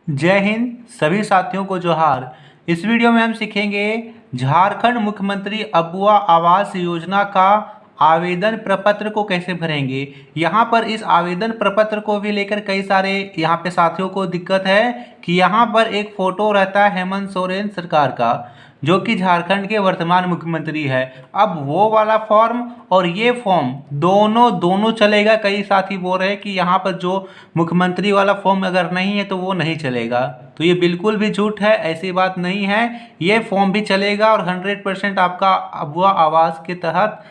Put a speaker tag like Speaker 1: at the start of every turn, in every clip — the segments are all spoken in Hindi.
Speaker 1: जय हिंद सभी साथियों को जोहार। इस वीडियो में हम सीखेंगे झारखंड मुख्यमंत्री अबुआ आवास योजना का आवेदन प्रपत्र को कैसे भरेंगे। यहाँ पर इस आवेदन प्रपत्र को भी लेकर कई सारे यहाँ पे साथियों को दिक्कत है कि यहाँ पर एक फ़ोटो रहता है हेमंत सोरेन सरकार का, जो कि झारखंड के वर्तमान मुख्यमंत्री है। अब वो वाला फॉर्म और ये फॉर्म दोनों चलेगा। कई साथी बोल रहे हैं कि यहाँ पर जो मुख्यमंत्री वाला फॉर्म अगर नहीं है तो वो नहीं चलेगा, तो ये बिल्कुल भी झूठ है, ऐसी बात नहीं है। ये फॉर्म भी चलेगा और 100% आपका अबुआ आवास के तहत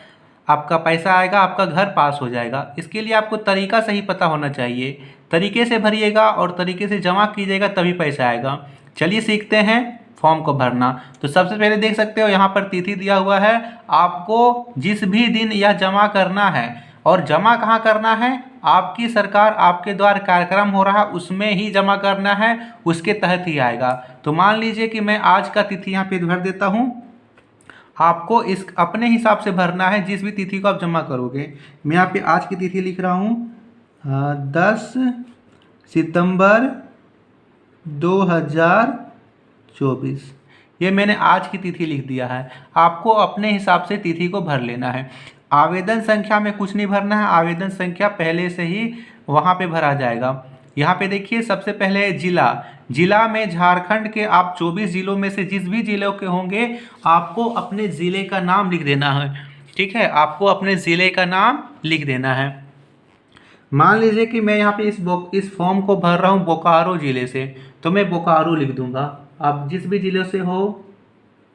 Speaker 1: आपका पैसा आएगा, आपका घर पास हो जाएगा। इसके लिए आपको तरीका सही पता होना चाहिए, तरीके से भरिएगा और तरीके से जमा कीजिएगा तभी पैसा आएगा। चलिए सीखते हैं फॉर्म को भरना। तो सबसे पहले देख सकते हो यहाँ पर तिथि दिया हुआ है, आपको जिस भी दिन यह जमा करना है और जमा कहाँ करना है, आपकी सरकार आपके द्वारा कार्यक्रम हो रहा है उसमें ही जमा करना है, उसके तहत ही आएगा। तो मान लीजिए कि मैं आज का तिथि यहाँ पे भर देता हूँ। आपको इस अपने हिसाब से भरना है जिस भी तिथि को आप जमा करोगे। मैं यहाँ पे आज की तिथि लिख रहा हूँ 10 सितंबर 2024। ये मैंने आज की तिथि लिख दिया है। आपको अपने हिसाब से तिथि को भर लेना है। आवेदन संख्या में कुछ नहीं भरना है, आवेदन संख्या पहले से ही वहाँ पे भरा जाएगा। यहाँ पे देखिए सबसे पहले जिला में झारखंड के आप 24 जिलों में से जिस भी जिलों के होंगे आपको अपने ज़िले का नाम लिख देना है। ठीक है, आपको अपने ज़िले का नाम लिख देना है। मान लीजिए कि मैं यहाँ पे इस फॉर्म को भर रहा हूँ बोकारो ज़िले से, तो मैं बोकारो लिख दूंगा। आप जिस भी ज़िले से हो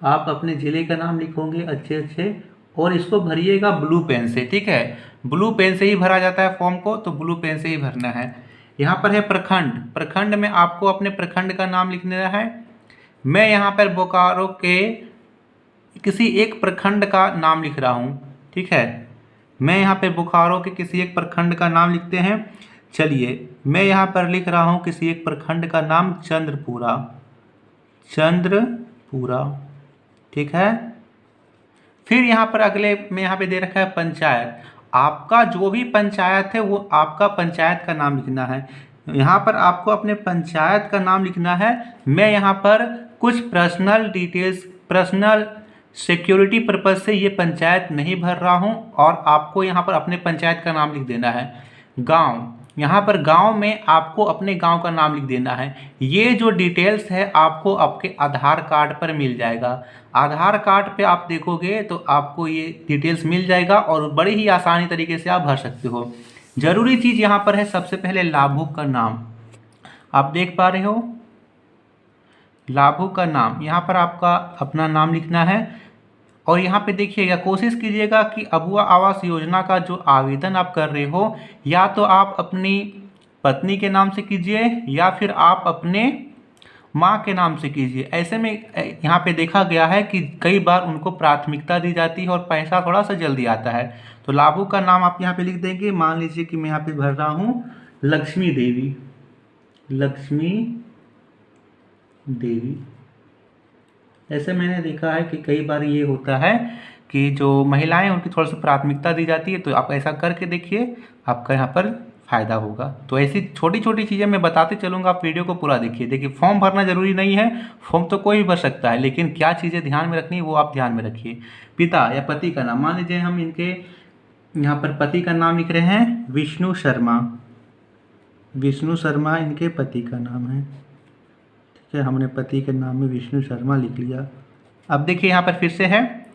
Speaker 1: आप अपने ज़िले का नाम लिखोगे अच्छे और इसको भरिएगा ब्लू पेन से। ठीक है, ब्लू पेन से ही भरा जाता है फॉर्म को, तो ब्लू पेन से ही भरना है। यहाँ पर है प्रखंड में आपको अपने प्रखंड का नाम लिखना है। मैं यहाँ पर बोकारो के किसी एक प्रखंड का नाम लिख रहा हूँ। ठीक है, मैं यहाँ पे बोकारो के किसी एक प्रखंड का नाम लिखते हैं। चलिए मैं यहाँ पर लिख रहा हूँ किसी एक प्रखंड का नाम चंद्रपुरा। ठीक है, फिर यहाँ पर अगले में यहाँ पे दे रखा है पंचायत। आपका जो भी पंचायत है वो आपका पंचायत का नाम लिखना है। यहाँ पर आपको अपने पंचायत का नाम लिखना है। मैं यहाँ पर कुछ personal details, personal security purpose से ये पंचायत नहीं भर रहा हूँ और आपको यहाँ पर अपने पंचायत का नाम लिख देना है। गांव, यहाँ पर गांव में आपको अपने गांव का नाम लिख देना है। ये जो डिटेल्स है आपको आपके आधार कार्ड पर मिल जाएगा। आधार कार्ड पे आप देखोगे तो आपको ये डिटेल्स मिल जाएगा और बड़ी ही आसानी तरीके से आप भर सकते हो। ज़रूरी चीज़ यहाँ पर है सबसे पहले लाभुक का नाम। आप देख पा रहे हो लाभुक का नाम, यहाँ पर आपका अपना नाम लिखना है। और यहाँ पे देखिएगा, कोशिश कीजिएगा कि अबुआ आवास योजना का जो आवेदन आप कर रहे हो या तो आप अपनी पत्नी के नाम से कीजिए या फिर आप अपने माँ के नाम से कीजिए। ऐसे में यहाँ पे देखा गया है कि कई बार उनको प्राथमिकता दी जाती है और पैसा थोड़ा सा जल्दी आता है। तो लाभुक का नाम आप यहाँ पे लिख देंगे। मान लीजिए कि मैं यहाँ पे भर रहा हूँ लक्ष्मी देवी। ऐसे मैंने देखा है कि कई बार ये होता है कि जो महिलाएं उनकी थोड़ा सा प्राथमिकता दी जाती है, तो आप ऐसा करके देखिए, आपका यहाँ पर फ़ायदा होगा। तो ऐसी छोटी छोटी चीज़ें मैं बताते चलूँगा, आप वीडियो को पूरा देखिए। देखिए फॉर्म भरना ज़रूरी नहीं है, फॉर्म तो कोई भी भर सकता है, लेकिन क्या चीज़ें ध्यान में रखनी है वो आप ध्यान में रखिए। पिता या पति का नाम, मान लीजिए हम इनके यहाँ पर पति का नाम लिख रहे हैं विष्णु शर्मा इनके पति का नाम है। ठीक है, हमने पति के नाम में विष्णु शर्मा लिख लिया। अब देखिए यहाँ पर फिर से है,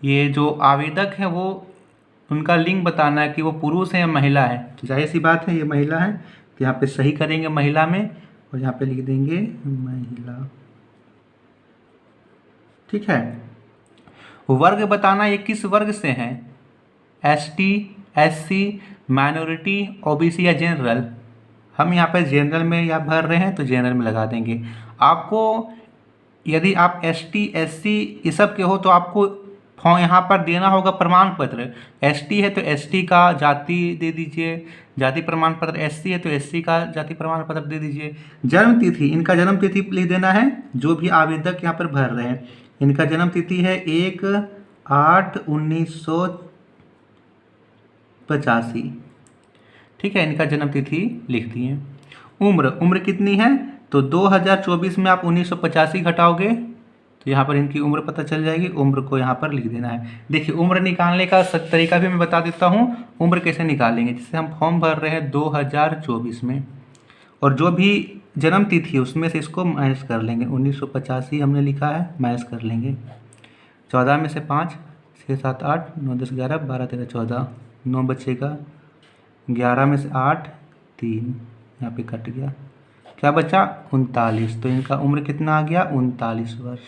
Speaker 1: ये जो आवेदक है वो उनका लिंग बताना है कि वो पुरुष है या महिला है। तो जाहिर सी बात है ये महिला है, तो यहाँ पे सही करेंगे महिला में और यहाँ पे लिख देंगे महिला। ठीक है, वर्ग बताना, ये किस वर्ग से हैं, ST SC माइनॉरिटी OBC या जनरल। हम यहाँ पर जनरल में या भर रहे हैं तो जनरल में लगा देंगे। आपको यदि आप ST SC ये सब के हो तो आपको फॉर्म यहाँ पर देना होगा प्रमाण पत्र। ST है तो ST का जाति दे दीजिए, जाति प्रमाण पत्र। SC है तो SC का जाति प्रमाण पत्र दे दीजिए। जन्म तिथि, इनका जन्म तिथि लिख देना है जो भी आवेदक यहाँ पर भर रहे हैं। इनका जन्म तिथि है 1/8/1985। ठीक है, इनका जन्म तिथि लिख दिए। उम्र कितनी है, तो 2024 में आप 1985 घटाओगे तो यहाँ पर इनकी उम्र पता चल जाएगी। उम्र को यहाँ पर लिख देना है। देखिए उम्र निकालने का तरीका भी मैं बता देता हूँ। उम्र कैसे निकालेंगे, जैसे हम फॉर्म भर रहे हैं 2024 में, और जो भी जन्म तिथि है उसमें से इसको माइनस कर लेंगे। 1985 हमने लिखा है, माइनस कर लेंगे। 14 में से 5, 6, 7, 8, 9, 10, 11, 12, 13, 14, 9 बचेगा। 11 में से 8, 3, यहाँ पे कट गया, क्या बचा 39। तो इनका उम्र कितना आ गया 39 वर्ष।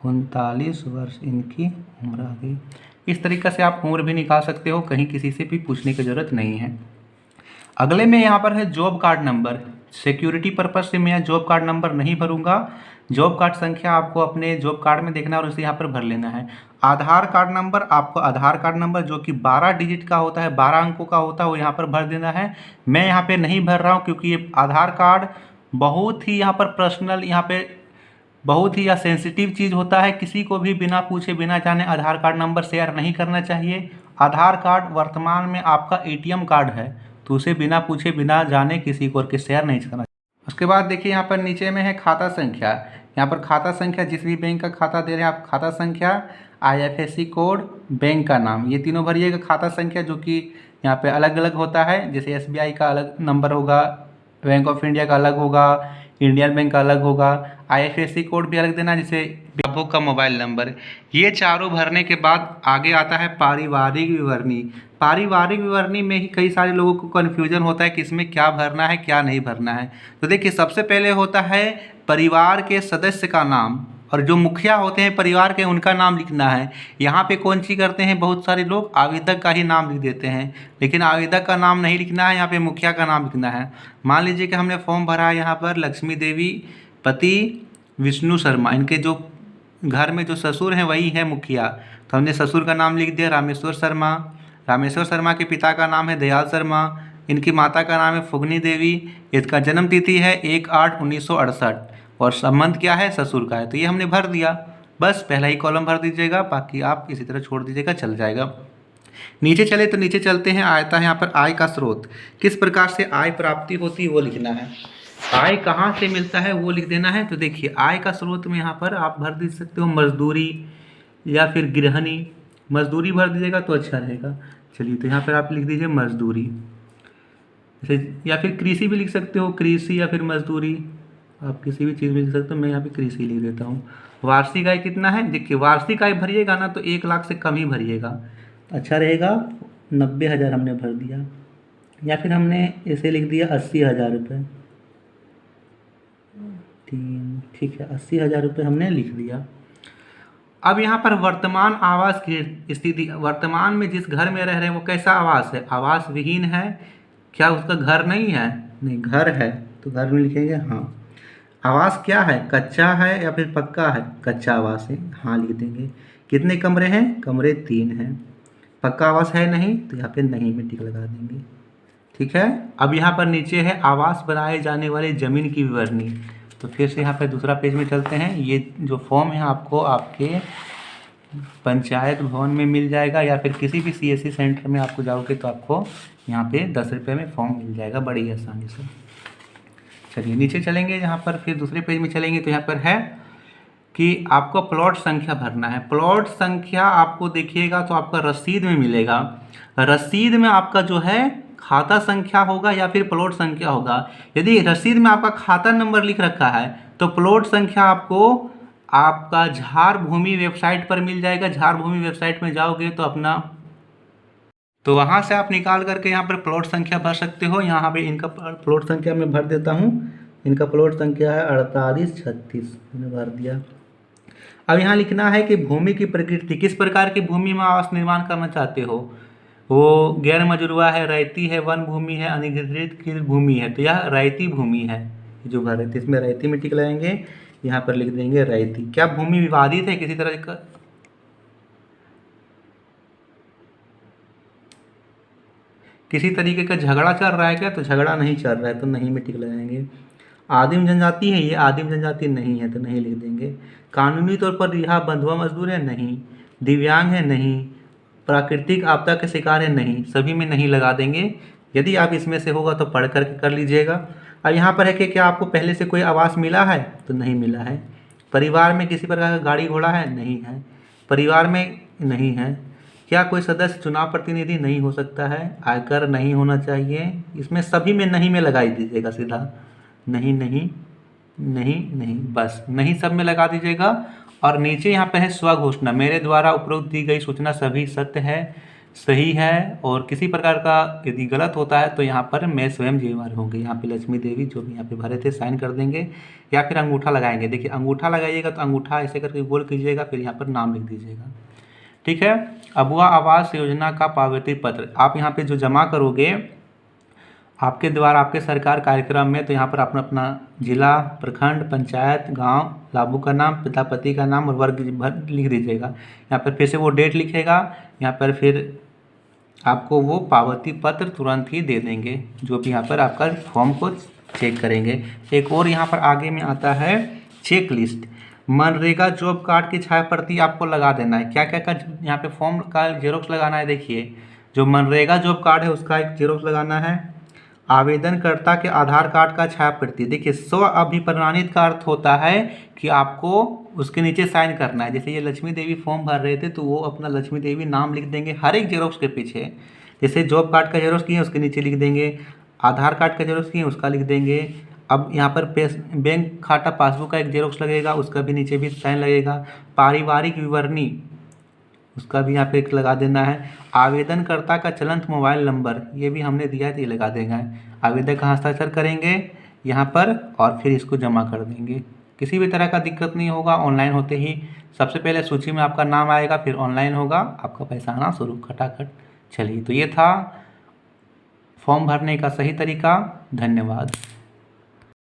Speaker 1: 39 वर्ष इनकी उम्र आ गई। इस तरीक़े से आप उम्र भी निकाल सकते हो, कहीं किसी से भी पूछने की ज़रूरत नहीं है। अगले में यहाँ पर है job card number. Security purpose से मैं जॉब कार्ड नंबर नहीं भरूंगा। जॉब कार्ड संख्या आपको अपने जॉब कार्ड में देखना है और उसे यहाँ पर भर लेना है। आधार कार्ड नंबर, आपको आधार कार्ड नंबर जो कि 12 डिजिट का होता है, 12 अंकों का होता है, वो यहाँ पर भर देना है। मैं यहाँ पे नहीं भर रहा हूँ क्योंकि ये आधार कार्ड बहुत ही यहाँ पर पर्सनल, यहाँ पे बहुत ही सेंसिटिव चीज़ होता है। किसी को भी बिना पूछे बिना जाने आधार कार्ड नंबर शेयर नहीं करना चाहिए। आधार कार्ड वर्तमान में आपका ATM कार्ड है, तो उसे बिना पूछे बिना जाने किसी को शेयर नहीं करना। उसके बाद देखिए यहाँ पर नीचे में है खाता संख्या। यहाँ पर खाता संख्या, जिस भी बैंक का खाता दे रहे हैं आप, खाता संख्या, IFSC कोड, बैंक का नाम, ये तीनों भरिएगा। खाता संख्या जो कि यहाँ पे अलग अलग होता है, जैसे SBI का अलग नंबर होगा, बैंक ऑफ इंडिया का अलग होगा, इंडियन बैंक का अलग होगा। IFSC कोड भी अलग देना, जैसे उपभोक्ता का मोबाइल नंबर। ये चारों भरने के बाद आगे आता है पारिवारिक विवरणी। पारिवारिक विवरणी में ही कई सारे लोगों को कन्फ्यूजन होता है कि इसमें क्या भरना है क्या नहीं भरना है। तो देखिए सबसे पहले होता है परिवार के सदस्य का नाम, और जो मुखिया होते हैं परिवार के उनका नाम लिखना है। यहाँ पे कौन सी करते हैं, बहुत सारे लोग आवेदक का ही नाम लिख देते हैं, लेकिन आवेदक का नाम नहीं लिखना है, यहाँ पे मुखिया का नाम लिखना है। मान लीजिए कि हमने फॉर्म भरा है यहाँ पर लक्ष्मी देवी पति विष्णु शर्मा, इनके जो घर में जो ससुर हैं वही है मुखिया, तो हमने ससुर का नाम लिख दिया रामेश्वर शर्मा। रामेश्वर शर्मा के पिता का नाम है दयाल शर्मा, इनकी माता का नाम है फुगनी देवी, इसका जन्म तिथि है 1/8/1968 और संबंध क्या है, ससुर का है। तो ये हमने भर दिया, बस पहला ही कॉलम भर दीजिएगा, बाकी आप इसी तरह छोड़ दीजिएगा, चल जाएगा। नीचे चले तो नीचे चलते हैं, आता है यहाँ पर आय का स्रोत, किस प्रकार से आय प्राप्ति होती है वो लिखना है। आय कहाँ से मिलता है वो लिख देना है। तो देखिए आय का स्रोत में यहाँ पर आप भर दे सकते हो मजदूरी या फिर गृहिणी, मजदूरी भर दीजिएगा तो अच्छा रहेगा। चलिए तो यहाँ पर आप लिख दीजिए मजदूरी, जैसे या फिर कृषि भी लिख सकते हो, कृषि या फिर मजदूरी, आप किसी भी चीज़ में लिख सकते हो, मैं यहाँ पे कृषि लिख देता हूँ। वार्षिक आय कितना है, देखिए वार्षिक आय भरिएगा ना तो 1 लाख से कम ही भरिएगा, अच्छा रहेगा। 90,000 हमने भर दिया, या फिर हमने इसे लिख दिया 80,000 रुपये, ठीक है 80,000 रुपये हमने लिख दिया। अब यहाँ पर वर्तमान आवास की स्थिति, वर्तमान में जिस घर में रह रहे हैं वो कैसा आवास है, आवास विहीन है, क्या उसका घर नहीं है, नहीं घर है, तो घर में लिखेंगे हाँ। आवास क्या है, कच्चा है या फिर पक्का है, कच्चा आवास है, हाँ लिख देंगे। कितने कमरे हैं, कमरे 3 हैं। पक्का आवास है नहीं, तो यहाँ पे नहीं में टिक लगा देंगे, ठीक है। अब यहाँ पर नीचे है आवास बनाए जाने वाले ज़मीन की विवरणी। तो फिर से यहाँ पर दूसरा पेज में चलते हैं। ये जो फॉर्म है आपको आपके पंचायत भवन में मिल जाएगा, या फिर किसी भी CSC सेंटर में आपको जाओगे तो आपको यहाँ पे 10 रुपये में फॉर्म मिल जाएगा बड़ी आसानी से। चलिए नीचे चलेंगे, यहाँ पर फिर दूसरे पेज में चलेंगे तो यहाँ पर है कि आपको प्लॉट संख्या भरना है। प्लॉट संख्या आपको देखिएगा तो आपका रसीद में मिलेगा, रसीद में आपका जो है खाता संख्या होगा या फिर प्लॉट संख्या होगा। यदि रसीद में आपका खाता नंबर लिख रखा है तो प्लॉट संख्या आपको आपका झार भूमि वेबसाइट पर मिल जाएगा। झार भूमि वेबसाइट में जाओगे तो अपना, तो वहाँ से आप निकाल करके यहाँ पर प्लॉट संख्या भर सकते हो। यहाँ पे इनका प्लॉट संख्या मैं भर देता हूँ, इनका प्लॉट संख्या है 4836, मैंने भर दिया। अब यहाँ लिखना है कि भूमि की प्रकृति, किस प्रकार की भूमि में आवास निर्माण करना चाहते हो, वो गैर मजुरवा है, रैयती है, वन भूमि है, अनधिकृत भूमि है। तो यह रैयती भूमि है जो भर रहे थे, इसमें रैयती में टिक लगाएंगे, यहाँ पर लिख देंगे रैयती। क्या भूमि विवादित है, किसी तरह का किसी तरीके का झगड़ा चल रहा है क्या, तो झगड़ा नहीं चल रहा है तो नहीं में टिक लगाएंगे। आदिम जनजाति है, ये आदिम जनजाति नहीं है तो नहीं लिख देंगे। कानूनी तौर पर रिहा बंधुआ मजदूर है, नहीं। दिव्यांग है, नहीं। प्राकृतिक आपदा के शिकार है, नहीं। सभी में नहीं लगा देंगे। यदि आप इसमें से होगा तो पढ़ करके कर लीजिएगा। अब यहाँ पर है कि क्या आपको पहले से कोई आवास मिला है, तो नहीं मिला है। परिवार में किसी प्रकार का गाड़ी घोड़ा है, नहीं है। परिवार में नहीं है। क्या कोई सदस्य चुनाव प्रतिनिधि नहीं हो सकता है, आयकर नहीं होना चाहिए। इसमें सभी में नहीं में लगा दीजिएगा सीधा, नहीं नहीं नहीं नहीं, बस नहीं सब में लगा दीजिएगा। और नीचे यहाँ पे है स्वघोषणा, मेरे द्वारा उपरोक्त दी गई सूचना सभी सत्य है, सही है, और किसी प्रकार का यदि गलत होता है तो यहाँ पर मैं स्वयं जिम्मेवार होंगे। यहाँ पे लक्ष्मी देवी जो भी यहाँ पे भरे थे साइन कर देंगे, या फिर अंगूठा लगाएंगे। देखिए अंगूठा लगाइएगा तो अंगूठा ऐसे करके गोल कीजिएगा, फिर यहाँ पर नाम लिख दीजिएगा। ठीक है। अबुआ आवास योजना का पावती पत्र आप यहाँ पे जो जमा करोगे आपके द्वारा आपके सरकार कार्यक्रम में, तो यहाँ पर अपना अपना जिला, प्रखंड, पंचायत, गांव, लाभुक का नाम, पिता पति का नाम और वर्ग भर लिख दीजिएगा। यहाँ पर फिर से वो डेट लिखेगा, यहाँ पर फिर आपको वो पावती पत्र तुरंत ही दे देंगे, जो भी यहाँ पर आपका फॉर्म को चेक करेंगे। एक और यहाँ पर आगे में आता है check list. MNREGA job card की छाया प्रति आपको लगा देना है। क्या क्या का यहाँ पे फॉर्म का जेरोक्स लगाना है। देखिए जो मनरेगा जॉब कार्ड है उसका एक जेरोक्स लगाना है। आवेदनकर्ता के आधार कार्ड का छाया प्रति। देखिए स्व अभिप्रमाणित का अर्थ होता है कि आपको उसके नीचे साइन करना है। जैसे ये लक्ष्मी देवी फॉर्म भर रहे थे तो वो अपना लक्ष्मी देवी नाम लिख देंगे हर एक जेरोक्स के पीछे। जैसे जॉब कार्ड का जेरोक्स किए उसके नीचे लिख देंगे, आधार कार्ड का जेरोक्स किए उसका लिख देंगे। अब यहाँ पर बैंक खाता पासबुक का एक जेरोक्स लगेगा, उसका भी नीचे भी साइन लगेगा। पारिवारिक विवरणी उसका भी यहाँ पे एक लगा देना है। आवेदनकर्ता का चलंत मोबाइल नंबर ये भी हमने दिया है तो ये लगा देंगे। आवेदक हस्ताक्षर करेंगे यहाँ पर और फिर इसको जमा कर देंगे। किसी भी तरह का दिक्कत नहीं होगा। ऑनलाइन होते ही सबसे पहले सूची में आपका नाम आएगा, फिर ऑनलाइन होगा, आपका पैसा आना शुरू खटाखट। चलिए तो ये था फॉर्म भरने का सही तरीका। धन्यवाद।